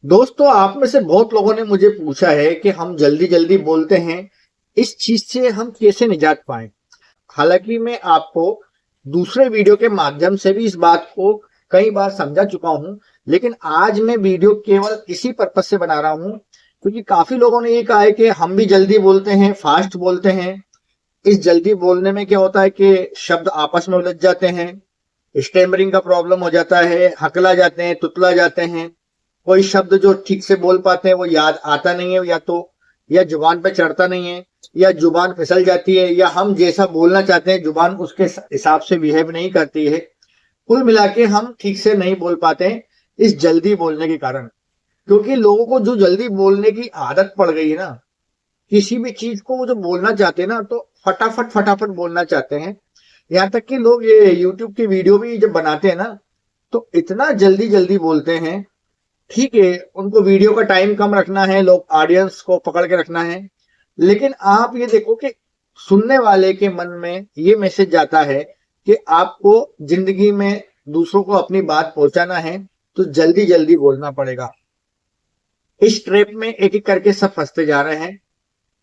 दोस्तों, आप में से बहुत लोगों ने मुझे पूछा है कि हम जल्दी जल्दी बोलते हैं, इस चीज से हम कैसे निजात पाएं। हालांकि मैं आपको दूसरे वीडियो के माध्यम से भी इस बात को कई बार समझा चुका हूं, लेकिन आज मैं वीडियो केवल इसी पर्पज से बना रहा हूं क्योंकि काफी लोगों ने ये कहा है कि हम भी जल्दी बोलते हैं, फास्ट बोलते हैं। इस जल्दी बोलने में क्या होता है कि शब्द आपस में उलझ जाते हैं, स्टेमरिंग का प्रॉब्लम हो जाता है, हकला जाते हैं, तुतला जाते हैं। कोई शब्द जो ठीक से बोल पाते हैं वो याद आता नहीं है, या जुबान पे चढ़ता नहीं है, या जुबान फिसल जाती है, या हम जैसा बोलना चाहते हैं जुबान उसके हिसाब से बिहेव नहीं करती है। कुल मिला के हम ठीक से नहीं बोल पाते हैं इस जल्दी बोलने के कारण। क्योंकि लोगों को जो जल्दी बोलने की आदत पड़ गई है ना, किसी भी चीज को वो जो बोलना चाहते हैं ना तो फटाफट फटाफट बोलना चाहते हैं। यहाँ तक कि लोग ये यूट्यूब की वीडियो भी जब बनाते हैं ना तो इतना जल्दी जल्दी बोलते हैं। ठीक है, उनको वीडियो का टाइम कम रखना है, लोग ऑडियंस को पकड़ के रखना है, लेकिन आप ये देखो कि सुनने वाले के मन में ये मैसेज जाता है कि आपको जिंदगी में दूसरों को अपनी बात पहुंचाना है तो जल्दी जल्दी बोलना पड़ेगा। इस ट्रैप में एक एक करके सब फंसते जा रहे हैं।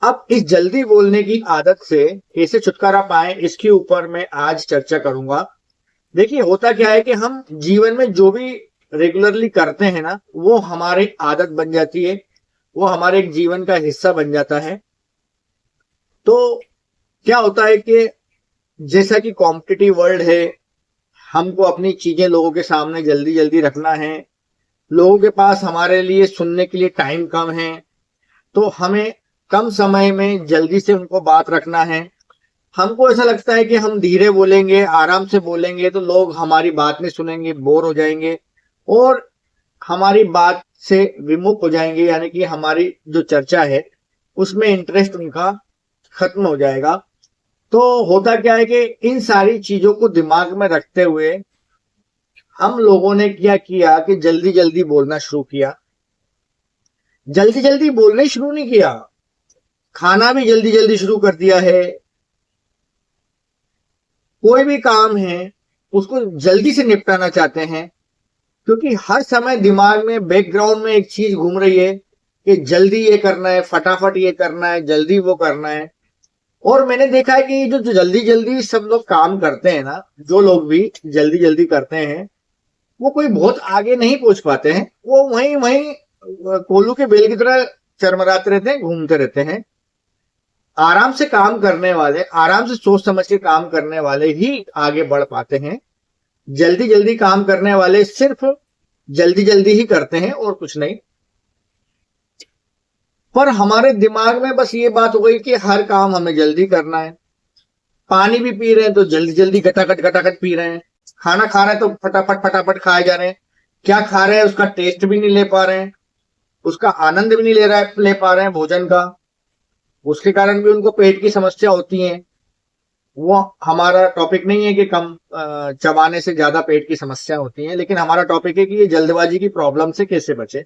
अब इस जल्दी बोलने की आदत से कैसे छुटकारा पाए, इसके ऊपर मैं आज चर्चा करूंगा। देखिए, होता क्या है कि हम जीवन में जो भी रेगुलरली करते हैं ना वो हमारी आदत बन जाती है, वो हमारे एक जीवन का हिस्सा बन जाता है। तो क्या होता है कि जैसा कि कॉम्पिटिटिव वर्ल्ड है, हमको अपनी चीजें लोगों के सामने जल्दी जल्दी रखना है। लोगों के पास हमारे लिए सुनने के लिए टाइम कम है, तो हमें कम समय में जल्दी से उनको बात रखना है। हमको ऐसा लगता है कि हम धीरे बोलेंगे, आराम से बोलेंगे तो लोग हमारी बात नहीं सुनेंगे, बोर हो जाएंगे और हमारी बात से विमुख हो जाएंगे, यानी कि हमारी जो चर्चा है उसमें इंटरेस्ट उनका खत्म हो जाएगा। तो होता क्या है कि इन सारी चीजों को दिमाग में रखते हुए हम लोगों ने क्या किया कि जल्दी जल्दी बोलना शुरू किया। जल्दी जल्दी बोलने शुरू नहीं किया, खाना भी जल्दी जल्दी शुरू कर दिया है। कोई भी काम है उसको जल्दी से निपटाना चाहते हैं, क्योंकि हर समय दिमाग में बैकग्राउंड में एक चीज घूम रही है कि जल्दी ये करना है, फटाफट ये करना है, जल्दी वो करना है। और मैंने देखा है कि जो जल्दी जल्दी सब लोग काम करते हैं ना, जो लोग भी जल्दी जल्दी करते हैं वो कोई बहुत आगे नहीं पहुंच पाते हैं। वो वहीं वहीं कोल्हू के बेल की तरह चरमराते रहते हैं, घूमते रहते हैं। आराम से काम करने वाले, आराम से सोच समझ के काम करने वाले ही आगे बढ़ पाते हैं। जल्दी जल्दी काम करने वाले सिर्फ जल्दी जल्दी ही करते हैं और कुछ नहीं। पर हमारे दिमाग में बस ये बात हो गई कि हर काम हमें जल्दी करना है। पानी भी पी रहे हैं तो जल्दी जल्दी घटाखट पी रहे हैं। खाना खा रहे हैं तो फटाफट फटाफट खाए जा रहे हैं। क्या खा रहे हैं उसका टेस्ट भी नहीं ले पा रहे हैं, उसका आनंद भी नहीं ले पा रहे हैं भोजन का। उसके कारण भी उनको पेट की समस्या होती है। वो हमारा टॉपिक नहीं है कि कम चबाने से ज्यादा पेट की समस्या होती है, लेकिन हमारा टॉपिक है कि ये जल्दबाजी की प्रॉब्लम से कैसे बचे।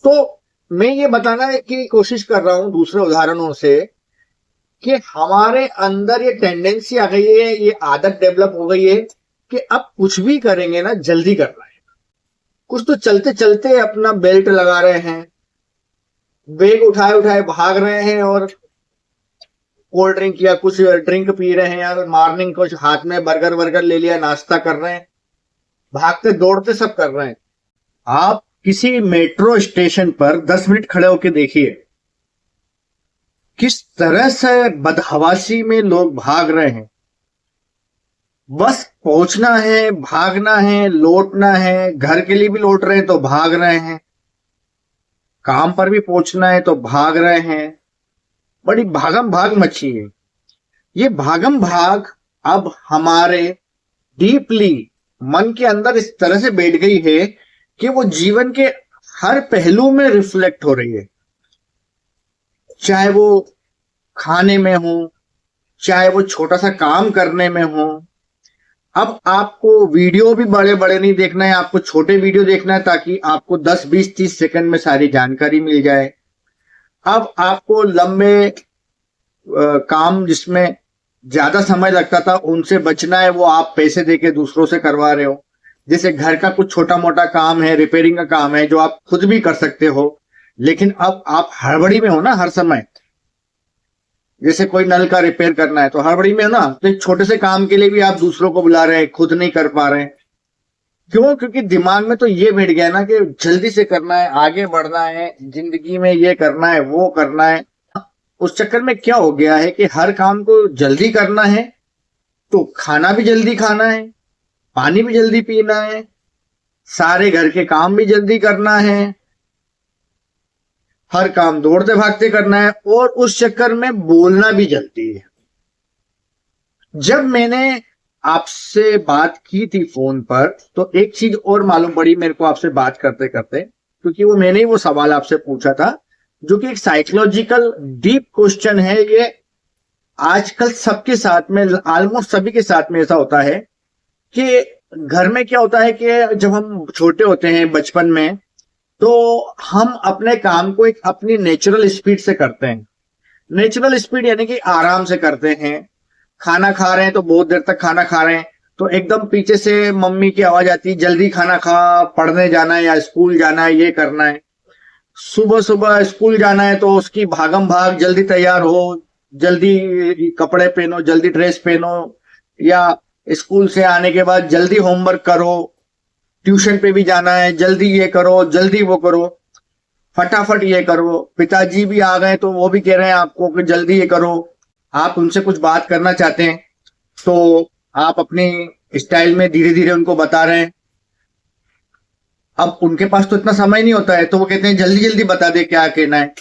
तो मैं ये बताना की कोशिश कर रहा हूं दूसरे उदाहरणों से कि हमारे अंदर ये टेंडेंसी आ गई है, ये आदत डेवलप हो गई है कि अब कुछ भी करेंगे ना जल्दी करना है। कुछ तो चलते चलते अपना बेल्ट लगा रहे हैं, बैग उठाए उठाए भाग रहे हैं और कोल्ड ड्रिंक या कुछ ड्रिंक पी रहे हैं, या मॉर्निंग कुछ हाथ में बर्गर वर्गर ले लिया, नाश्ता कर रहे हैं, भागते दौड़ते सब कर रहे हैं। आप किसी मेट्रो स्टेशन पर 10 मिनट खड़े होकर देखिए किस तरह से बदहवासी में लोग भाग रहे हैं। बस पहुंचना है, भागना है, लौटना है, घर के लिए भी लौट रहे हैं तो भाग रहे हैं, काम पर भी पहुंचना है तो भाग रहे हैं। बड़ी भागम भाग मची है। ये भागम भाग अब हमारे डीपली मन के अंदर इस तरह से बैठ गई है कि वो जीवन के हर पहलू में रिफ्लेक्ट हो रही है। चाहे वो खाने में हो, चाहे वो छोटा सा काम करने में हो। अब आपको वीडियो भी बड़े बड़े नहीं देखना है, आपको छोटे वीडियो देखना है ताकि आपको 10, 20, 30 सेकंड में सारी जानकारी मिल जाए। अब आपको लंबे काम जिसमें ज्यादा समय लगता था उनसे बचना है, वो आप पैसे देके दूसरों से करवा रहे हो। जैसे घर का कुछ छोटा मोटा काम है, रिपेयरिंग का काम है जो आप खुद भी कर सकते हो, लेकिन अब आप हड़बड़ी में हो ना हर समय। जैसे कोई नल का रिपेयर करना है तो हड़बड़ी में हो ना, तो एक छोटे से काम के लिए भी आप दूसरों को बुला रहे हैं, खुद नहीं कर पा रहे हैं। क्यों? क्योंकि दिमाग में तो ये बैठ गया ना कि जल्दी से करना है, आगे बढ़ना है, जिंदगी में ये करना है, वो करना है। उस चक्कर में क्या हो गया है कि हर काम को जल्दी करना है, तो खाना भी जल्दी खाना है, पानी भी जल्दी पीना है, सारे घर के काम भी जल्दी करना है, हर काम दौड़ते भागते करना है, और उस चक्कर में बोलना भी जल्दी है। जब मैंने आपसे बात की थी फोन पर, तो एक चीज और मालूम पड़ी मेरे को आपसे बात करते करते, क्योंकि वो मैंने ही वो सवाल आपसे पूछा था, जो कि एक साइकोलॉजिकल डीप क्वेश्चन है। ये आजकल सबके साथ में, ऑलमोस्ट सभी के साथ में ऐसा होता है कि घर में क्या होता है कि जब हम छोटे होते हैं बचपन में, तो हम अपने काम को एक अपनी नेचुरल स्पीड से करते हैं। नेचुरल स्पीड यानी कि आराम से करते हैं। खाना खा रहे हैं तो बहुत देर तक खाना खा रहे हैं, तो एकदम पीछे से मम्मी की आवाज आती है, जल्दी खाना खा, पढ़ने जाना है या स्कूल जाना है, ये करना है। सुबह सुबह स्कूल जाना है तो उसकी भागम भाग, जल्दी तैयार हो, जल्दी कपड़े पहनो, जल्दी ड्रेस पहनो, या स्कूल से आने के बाद जल्दी होमवर्क करो, ट्यूशन पे भी जाना है, जल्दी ये करो, जल्दी वो करो, फटाफट ये करो। पिताजी भी आ गए तो वो भी कह रहे हैं आपको कि जल्दी ये करो। आप उनसे कुछ बात करना चाहते हैं तो आप अपनी स्टाइल में धीरे धीरे उनको बता रहे हैं। अब उनके पास तो इतना समय नहीं होता है, तो वो कहते हैं जल्दी जल्दी बता दे क्या कहना है।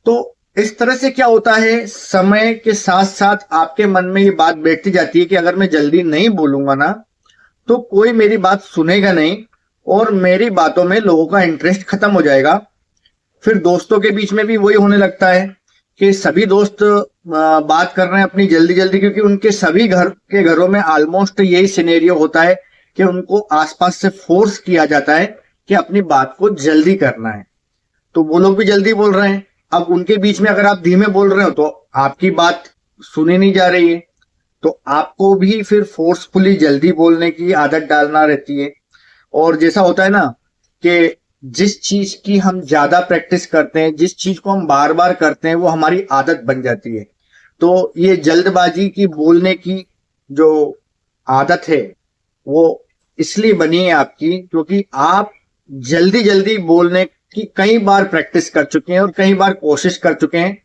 तो इस तरह से क्या होता है, समय के साथ साथ आपके मन में ये बात बैठती जाती है कि अगर मैं जल्दी नहीं बोलूंगा ना, तो कोई मेरी बात सुनेगा नहीं, और मेरी बातों में लोगों का इंटरेस्ट खत्म हो जाएगा। फिर दोस्तों के बीच में भी वही होने लगता है कि सभी दोस्त बात कर रहे हैं अपनी जल्दी जल्दी, क्योंकि उनके सभी घरों में ऑलमोस्ट यही सिनेरियो होता है कि उनको आसपास से फोर्स किया जाता है कि अपनी बात को जल्दी करना है, तो वो लोग भी जल्दी बोल रहे हैं। अब उनके बीच में अगर आप धीमे बोल रहे हो तो आपकी बात सुनी नहीं जा रही है, तो आपको भी फिर फोर्सफुली जल्दी बोलने की आदत डालना रहती है। और जैसा होता है ना कि जिस चीज की हम ज्यादा प्रैक्टिस करते हैं, जिस चीज को हम बार बार करते हैं, वो हमारी आदत बन जाती है। तो ये जल्दबाजी की बोलने की जो आदत है वो इसलिए बनी है आपकी, क्योंकि आप जल्दी जल्दी बोलने की कई बार प्रैक्टिस कर चुके हैं और कई बार कोशिश कर चुके हैं।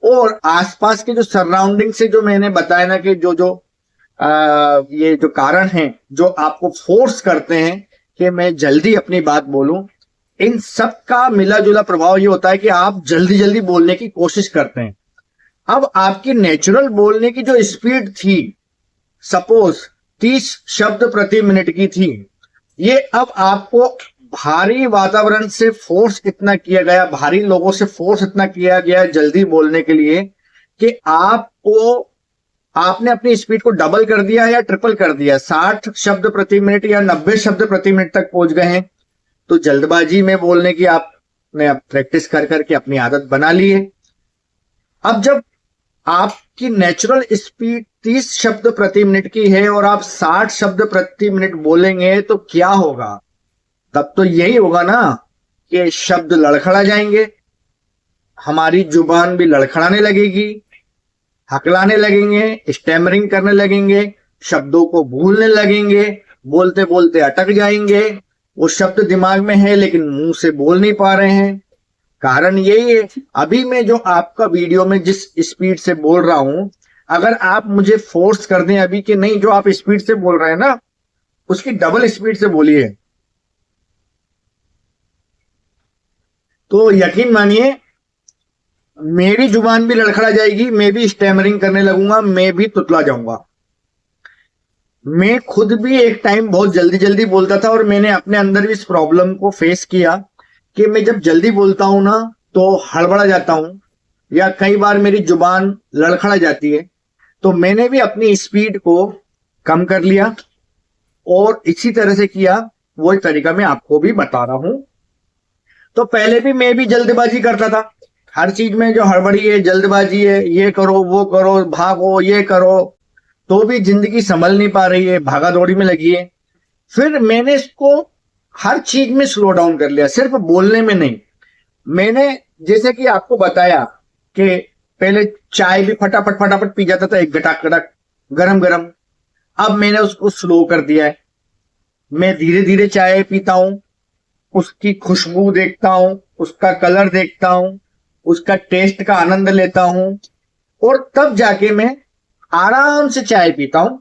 और आसपास के जो सराउंडिंग से जो मैंने बताया ना कि जो जो ये जो कारण हैं जो आपको फोर्स करते हैं कि मैं जल्दी अपनी बात बोलूं, इन सब का मिला जुला प्रभाव ये होता है कि आप जल्दी जल्दी बोलने की कोशिश करते हैं। अब आपकी नेचुरल बोलने की जो स्पीड थी, सपोज 30 शब्द प्रति मिनट की थी, ये अब आपको भारी वातावरण से फोर्स इतना किया गया, भारी लोगों से फोर्स इतना किया गया जल्दी बोलने के लिए कि आपने अपनी स्पीड को डबल कर दिया या ट्रिपल कर दिया, 60 शब्द प्रति मिनट या 90 शब्द प्रति मिनट तक पहुंच गए हैं। तो जल्दबाजी में बोलने की आपने प्रैक्टिस कर करके अपनी आदत बना ली है। अब जब आपकी नेचुरल स्पीड 30 शब्द प्रति मिनट की है और आप 60 शब्द प्रति मिनट बोलेंगे तो क्या होगा? तब तो यही होगा ना कि शब्द लड़खड़ा जाएंगे, हमारी जुबान भी लड़खड़ाने लगेगी, हकलाने लगेंगे, स्टैमरिंग करने लगेंगे, शब्दों को भूलने लगेंगे, बोलते बोलते अटक जाएंगे। वो शब्द दिमाग में है लेकिन मुंह से बोल नहीं पा रहे हैं। कारण यही है, अभी मैं जो आपका वीडियो में जिस स्पीड से बोल रहा हूं, अगर आप मुझे फोर्स कर दें अभी कि नहीं, जो आप स्पीड से बोल रहे हैं ना उसकी डबल स्पीड से बोलिए, तो यकीन मानिए मेरी जुबान भी लड़खड़ा जाएगी, मैं भी स्टैमरिंग करने लगूंगा, मैं भी तुतला जाऊंगा। मैं खुद भी एक टाइम बहुत जल्दी जल्दी बोलता था और मैंने अपने अंदर भी इस प्रॉब्लम को फेस किया कि मैं जब जल्दी बोलता हूं ना तो हड़बड़ा जाता हूं या कई बार मेरी जुबान लड़खड़ा जाती है। तो मैंने भी अपनी स्पीड को कम कर लिया और इसी तरह से किया, वही तरीका मैं आपको भी बता रहा हूं। तो पहले भी मैं भी जल्दबाजी करता था, हर चीज में जो हड़बड़ी है, जल्दबाजी है, ये करो वो करो, भागो ये करो, तो भी जिंदगी संभल नहीं पा रही है, भागा दौड़ी में लगी है। फिर मैंने इसको हर चीज में स्लो डाउन कर लिया, सिर्फ बोलने में नहीं। मैंने जैसे कि आपको बताया कि पहले चाय भी फटाफट फटाफट पी जाता था, एक गटक गटक गरम गरम। अब मैंने उसको स्लो कर दिया है। मैं धीरे धीरे चाय पीता हूं, उसकी खुशबू देखता हूं, उसका कलर देखता हूं, उसका टेस्ट का आनंद लेता हूं, और तब जाके मैं आराम से चाय पीता हूं।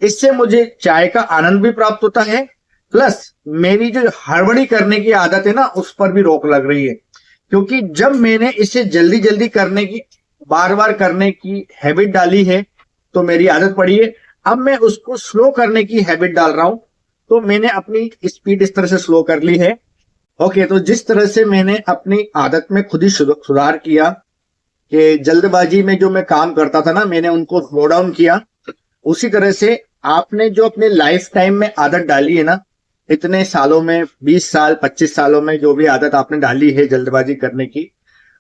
इससे मुझे चाय का आनंद भी प्राप्त होता है, प्लस मेरी जो हड़बड़ी करने की आदत है ना, उस पर भी रोक लग रही है। क्योंकि जब मैंने इसे जल्दी जल्दी करने की, बार बार करने की हैबिट डाली है, तो मेरी आदत पड़ी है। अब मैं उसको स्लो करने की हैबिट डाल रहा हूं, तो मैंने अपनी स्पीड इस तरह से स्लो कर ली है। ओके, तो जिस तरह से मैंने अपनी आदत में खुद ही सुधार किया कि जल्दबाजी में जो मैं काम करता था ना, मैंने उनको स्लो डाउन किया, उसी तरह से आपने जो अपने लाइफ टाइम में आदत डाली है ना, इतने सालों में, 20 साल 25 सालों में जो भी आदत आपने डाली है जल्दबाजी करने की,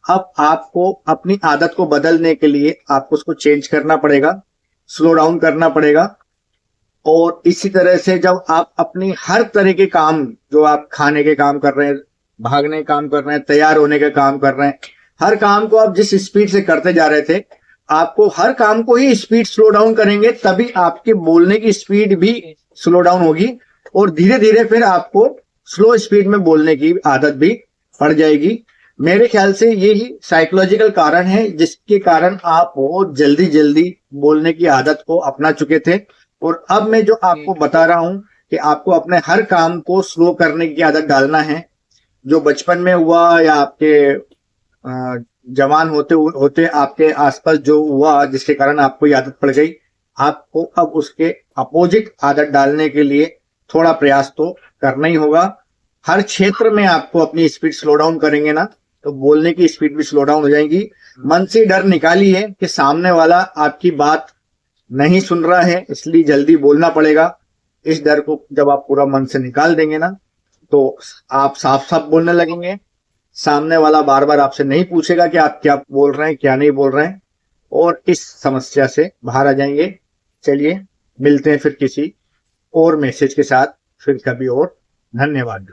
अब आपको अपनी आदत को बदलने के लिए आपको उसको चेंज करना पड़ेगा, स्लो डाउन करना पड़ेगा। और इसी तरह से जब आप अपनी हर तरह के काम, जो आप खाने के काम कर रहे हैं, भागने के काम कर रहे हैं, तैयार होने के काम कर रहे हैं, हर काम को आप जिस स्पीड से करते जा रहे थे, आपको हर काम को ही स्पीड स्लो डाउन करेंगे, तभी आपके बोलने की स्पीड भी स्लो डाउन होगी, और धीरे धीरे फिर आपको स्लो स्पीड में बोलने की आदत भी पड़ जाएगी। मेरे ख्याल से यही साइकोलॉजिकल कारण है जिसके कारण आप बहुत जल्दी जल्दी बोलने की आदत को अपना चुके थे। और अब मैं जो आपको बता रहा हूं कि आपको अपने हर काम को स्लो करने की आदत डालना है, जो बचपन में हुआ या आपके जवान होते होते आपके आसपास जो हुआ जिसके कारण आपको ये आदत पड़ गई, आपको अब उसके अपोजिट आदत डालने के लिए थोड़ा प्रयास तो करना ही होगा। हर क्षेत्र में आपको अपनी स्पीड स्लो डाउन करेंगे ना, तो बोलने की स्पीड भी स्लो डाउन हो जाएगी। मन से डर निकालिए कि सामने वाला आपकी बात नहीं सुन रहा है, इसलिए जल्दी बोलना पड़ेगा। इस डर को जब आप पूरा मन से निकाल देंगे ना, तो आप साफ साफ बोलने लगेंगे। सामने वाला बार बार आपसे नहीं पूछेगा कि आप क्या बोल रहे हैं, क्या नहीं बोल रहे हैं, और इस समस्या से बाहर आ जाएंगे। चलिए, मिलते हैं फिर किसी और मैसेज के साथ, फिर कभी और। धन्यवाद।